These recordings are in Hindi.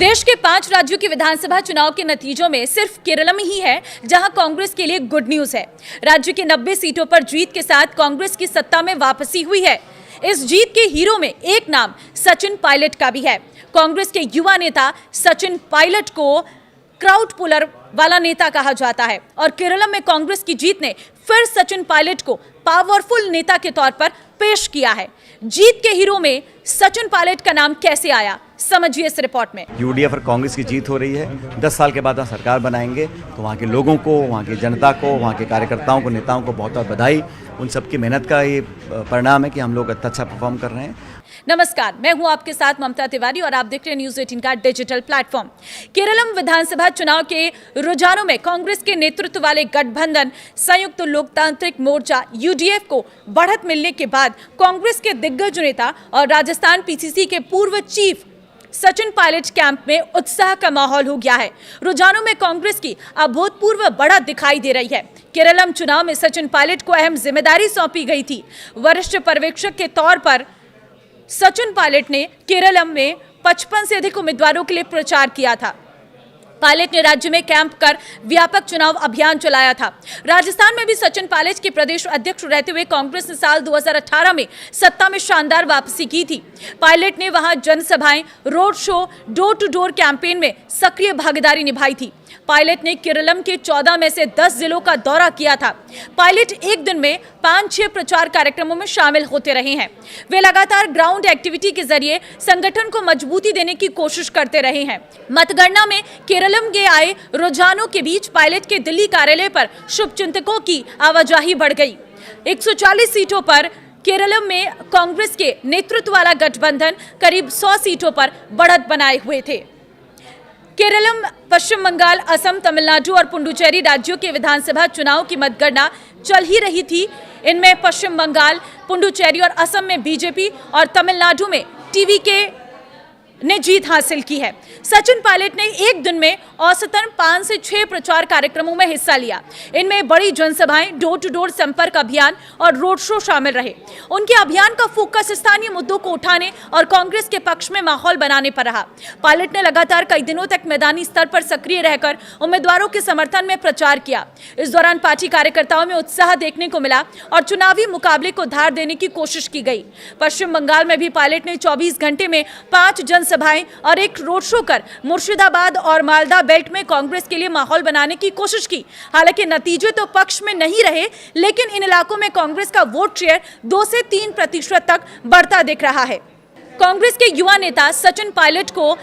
देश के 5 राज्यों के विधानसभा चुनाव के नतीजों में सिर्फ केरलम ही है जहां कांग्रेस के लिए गुड न्यूज है। राज्य के 90 सीटों पर जीत के साथ कांग्रेस की सत्ता में वापसी हुई है। इस जीत के हीरो में एक नाम सचिन पायलट का भी है। कांग्रेस के युवा नेता सचिन पायलट को क्राउड पुलर वाला नेता कहा जाता है और केरलम में कांग्रेस की जीत ने फिर सचिन पायलट को पावरफुल नेता के तौर पर पेश किया है। जीत के हीरो में सचिन पायलट का नाम कैसे आया, समझिए इस रिपोर्ट में। यूडीएफ और कांग्रेस की जीत हो रही है। 10 साल के बाद हम सरकार बनाएंगे तो वहाँ के लोगों को, वहाँ की जनता को, वहाँ के कार्यकर्ताओं को, नेताओं को बहुत बहुत बधाई। उन सबकी मेहनत का ये परिणाम है कि हम लोग अच्छा परफॉर्म कर रहे हैं। नमस्कार, मैं हूं आपके साथ ममता तिवारी और आप देख रहे हैं न्यूज़ 18 का डिजिटल प्लेटफॉर्म। केरलम विधानसभा चुनाव के रुझानों में कांग्रेस के नेतृत्व वाले गठबंधन संयुक्त लोकतांत्रिक मोर्चा यूडीएफ को बढ़त मिलने के बाद कांग्रेस के दिग्गज नेता और राजस्थान पीसीसी के पूर्व चीफ सचिन पायलट कैंप में उत्साह का माहौल हो गया है। रुझानों में कांग्रेस की अभूतपूर्व बढ़त दिखाई दे रही है। केरलम चुनाव में सचिन पायलट को अहम जिम्मेदारी सौंपी गई थी। वरिष्ठ पर्यवेक्षक के तौर पर सचिन पायलट ने केरलम में 55 से अधिक उम्मीदवारों के लिए प्रचार किया था। पायलट ने राज्य में कैंप कर व्यापक चुनाव अभियान चलाया था। राजस्थान में भी सचिन पायलट के प्रदेश अध्यक्ष रहते हुए कांग्रेस ने साल 2018 में सत्ता में शानदार वापसी की थी। पायलट ने वहां जनसभाएं, road show, door to door campaign में सक्रिय भागीदारी निभाई थी। पायलट ने केरलम के 14 में से 10 जिलों का दौरा किया था। पायलट एक दिन में 5-6 प्रचार कार्यक्रमों में शामिल होते रहे हैं। वे लगातार ग्राउंड एक्टिविटी के जरिए संगठन को मजबूती देने की कोशिश करते रहे हैं। मतगणना में केरलम के आए रुझानों के बीच पायलट के दिल्ली कार्यालय पर शुभचिंतकों की आवाजाही बढ़ गई। 140 सीटों पर केरलम में कांग्रेस के नेतृत्व वाला गठबंधन करीब 100 सीटों पर बढ़त बनाए हुए थे। केरलम, पश्चिम बंगाल, असम, तमिलनाडु और पुडुचेरी राज्यों के विधानसभा चुनाव की मतगणना चल ही रही थी। इनमें पश्चिम बंगाल, पुडुचेरी और असम में बीजेपी और तमिलनाडु में टीवीके ने जीत हासिल की है। सचिन पायलट ने एक दिन में औसतन 5 से 6 प्रचार कार्यक्रमों में हिस्सा लिया। इनमें बड़ी जनसभाएं, डोर टू डोर संपर्क अभियान और रोड शो शामिल रहे। उनके अभियान का फोकस स्थानीय मुद्दों को उठाने और कांग्रेस के पक्ष में माहौल बनाने पर रहा। पायलट ने लगातार कई दिनों तक मैदानी स्तर पर सक्रिय रहकर उम्मीदवारों के समर्थन में प्रचार किया। इस दौरान पार्टी कार्यकर्ताओं में उत्साह देखने को मिला और चुनावी मुकाबले को धार देने की कोशिश की गई। पश्चिम बंगाल में भी पायलट ने 24 घंटे में 5 जनसभाएं और एक रोड शो कर मुर्शिदाबाद और मालदा बेल्ट में कांग्रेस के लिए माहौल बनाने की कोशिश की। हालांकि नतीजे तो पक्ष में नहीं रहे, लेकिन इन इलाकों में कांग्रेस का वोट शेयर 2 से 3% तक बढ़ता दिख रहा है। कांग्रेस के युवा नेता सचिन पायलट को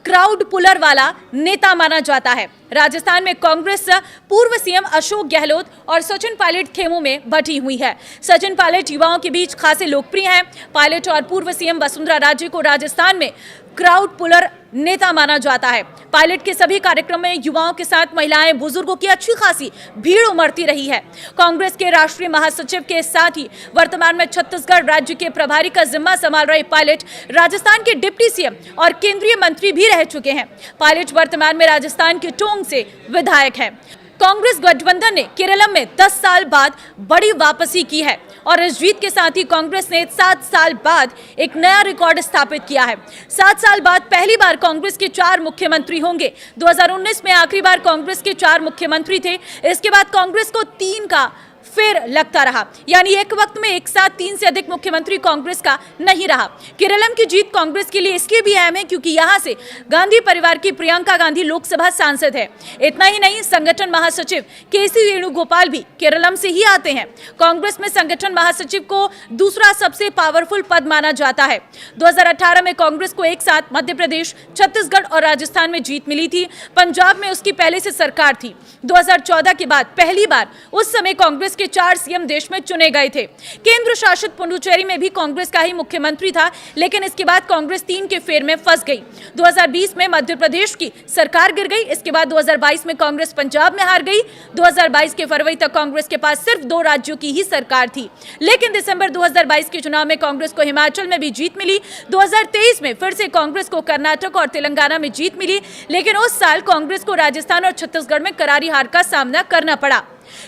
क्राउड पुलर वाला नेता माना जाता है। राजस्थान में कांग्रेस पूर्व सीएम अशोक गहलोत और सचिन पायलट खेमों में बटी हुई है। सचिन पायलट युवाओं के बीच खासे लोकप्रिय हैं। पायलट और पूर्व सीएम वसुंधरा राजे को राजस्थान में क्राउड पुलर नेता माना जाता है। पायलट के सभी कार्यक्रम में युवाओं के साथ महिलाएं, बुजुर्गों की अच्छी खासी भीड़ उमड़ती रही है। कांग्रेस के राष्ट्रीय महासचिव के साथ ही वर्तमान में छत्तीसगढ़ राज्य के प्रभारी का जिम्मा संभाल रहे पायलट राजस्थान के डिप्टी सीएम और केंद्रीय मंत्री भी रह चुके हैं। पायलट वर्तमान में राजस्थान के टोंक से विधायक हैं। कांग्रेस गठबंधन ने केरलम में 10 साल बाद बड़ी वापसी की है और इस जीत के साथ ही कांग्रेस ने 7 साल बाद एक नया रिकॉर्ड स्थापित किया है। 7 साल बाद पहली बार कांग्रेस के 4 मुख्यमंत्री होंगे। 2019 में आखिरी बार कांग्रेस के 4 मुख्यमंत्री थे। इसके बाद कांग्रेस को 3 का फिर लगता रहा, यानी एक वक्त में एक साथ 3 से अधिक मुख्यमंत्री कांग्रेस का नहीं रहा। केरलम की जीत कांग्रेस के लिए इसलिए भी अहम है क्योंकि यहां से गांधी परिवार की प्रियंका गांधी लोकसभा सांसद है। इतना ही नहीं, संगठन महासचिव केसी वेणुगोपाल भी केरलम से ही आते हैं। कांग्रेस में संगठन महासचिव को दूसरा सबसे पावरफुल पद माना जाता है। 2018 में कांग्रेस को एक साथ मध्य प्रदेश, छत्तीसगढ़ और राजस्थान में जीत मिली थी। पंजाब में उसकी पहले से सरकार थी। 2014 के बाद पहली बार उस समय कांग्रेस के 4 सीएम देश में चुने गए थे। केंद्र शासित पुडुचेरी में भी कांग्रेस का ही मुख्यमंत्री था, लेकिन इसके बाद कांग्रेस 3 के फेर में फंस गई। 2020 में मध्य प्रदेश की सरकार गिर गई। इसके बाद 2022 में कांग्रेस पंजाब में हार गई। 2022 के फरवरी तक कांग्रेस के पास सिर्फ 2 राज्यों की ही सरकार थी, लेकिन दिसंबर 2022 के चुनाव में कांग्रेस को हिमाचल में भी जीत मिली। 2023 में फिर से कांग्रेस को कर्नाटक और तेलंगाना में जीत मिली, लेकिन उस साल कांग्रेस को राजस्थान और छत्तीसगढ़ में करारी हार का सामना करना पड़ा।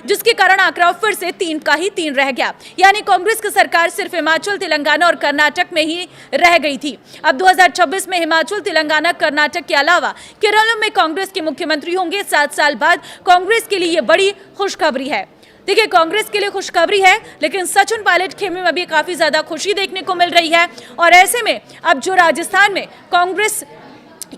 जिसके कारण आंकड़ा फिर से 3 का ही 3 रह गया। यानी कांग्रेस की सरकार सिर्फ हिमाचल, तेलंगाना और कर्नाटक में ही रह गई थी। अब 2026 में हिमाचल, तेलंगाना, कर्नाटक के अलावा केरल में कांग्रेस के मुख्यमंत्री होंगे। 7 साल बाद कांग्रेस के लिए ये बड़ी खुशखबरी है। देखिए, कांग्रेस के लिए खुशखबरी है, लेकिन सचिन पायलट खेमे में भी काफी ज्यादा खुशी देखने को मिल रही है। और ऐसे में अब जो राजस्थान में कांग्रेस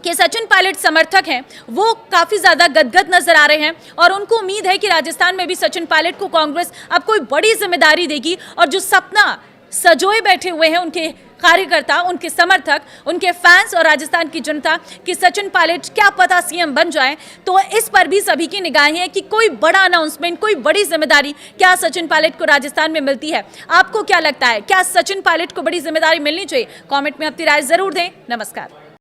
के सचिन पायलट समर्थक हैं, वो काफी ज्यादा गदगद नजर आ रहे हैं और उनको उम्मीद है कि राजस्थान में भी सचिन पायलट को कांग्रेस अब कोई बड़ी जिम्मेदारी देगी और जो सपना सजोए बैठे हुए हैं उनके कार्यकर्ता, उनके समर्थक, उनके फैंस और राजस्थान की जनता कि सचिन पायलट क्या पता सीएम बन जाए, तो इस पर भी सभी की निगाहें हैं कि कोई बड़ा अनाउंसमेंट, कोई बड़ी जिम्मेदारी क्या सचिन पायलट को राजस्थान में मिलती है। आपको क्या लगता है, क्या सचिन पायलट को बड़ी जिम्मेदारी मिलनी चाहिए? कमेंट में अपनी राय जरूर दें। नमस्कार।